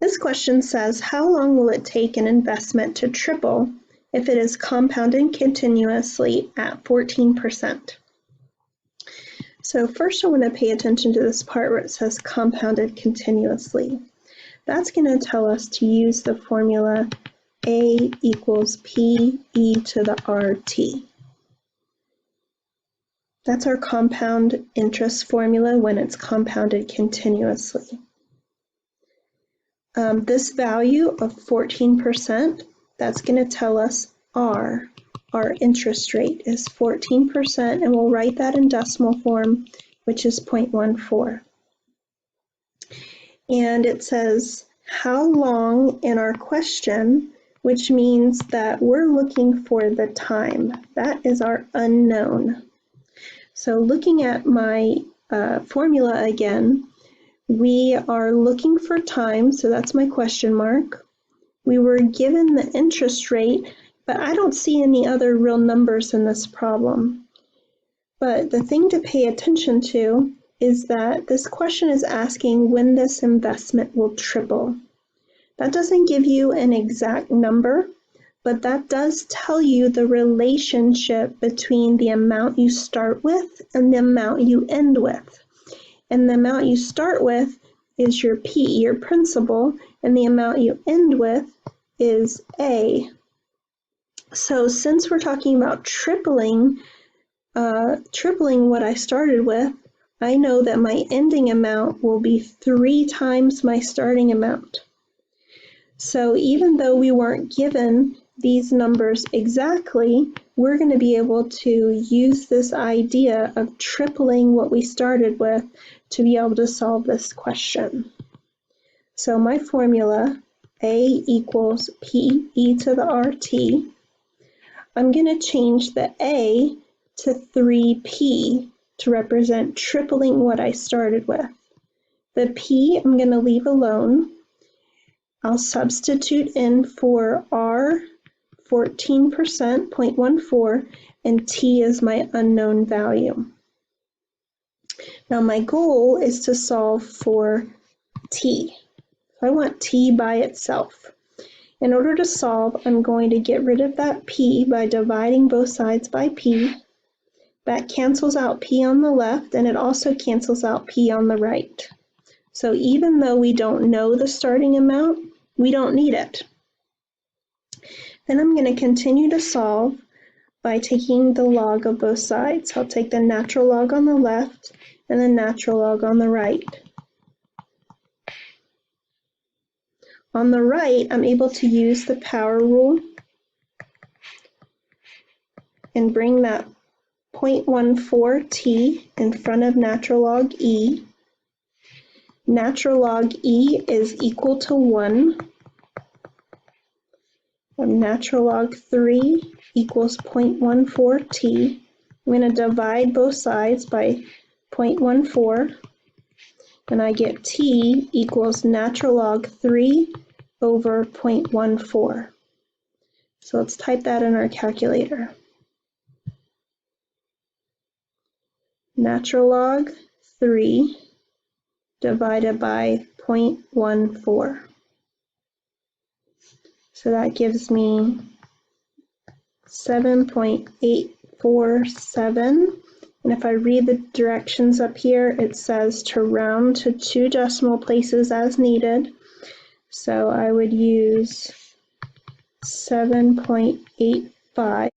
This question says, how long will it take an investment to triple if it is compounded continuously at 14%? So first I want to pay attention to this part where it says compounded continuously. That's going to tell us to use the formula A equals P e to the RT. That's our compound interest formula when it's compounded continuously. This value of 14%, that's going to tell us our interest rate is 14%, and we'll write that in decimal form, which is 0.14. And it says how long in our question, which means that we're looking for the time. That is our unknown. So looking at my formula again, we are looking for time, so that's my question mark. We were given the interest rate, but I don't see any other real numbers in this problem. But the thing to pay attention to is that this question is asking when this investment will triple. That doesn't give you an exact number, but that does tell you the relationship between the amount you start with and the amount you end with. And the amount you start with is your P, your principal, and the amount you end with is A. So since we're talking about tripling what I started with, I know that my ending amount will be 3 times my starting amount. So even though we weren't given these numbers exactly, we're going to be able to use this idea of tripling what we started with to be able to solve this question. So my formula, A equals P e to the RT, I'm going to change the A to 3P to represent tripling what I started with. The P I'm going to leave alone. I'll substitute in for R 14%, 0.14, and T is my unknown value. Now my goal is to solve for T. I want T by itself. In order to solve, I'm going to get rid of that P by dividing both sides by P. That cancels out P on the left, and it also cancels out P on the right. So even though we don't know the starting amount, we don't need it. Then I'm going to continue to solve by taking the log of both sides. I'll take the natural log on the left and the natural log on the right. On the right, I'm able to use the power rule and bring that 0.14t in front of natural log e. Natural log e is equal to 1. And natural log 3 equals 0.14t. I'm going to divide both sides by 0.14, and I get t equals natural log 3 over 0.14. So let's type that in our calculator. Natural log 3 divided by 0.14. So that gives me 7.847. And if I read the directions up here, it says to round to 2 decimal places as needed. So I would use 7.85.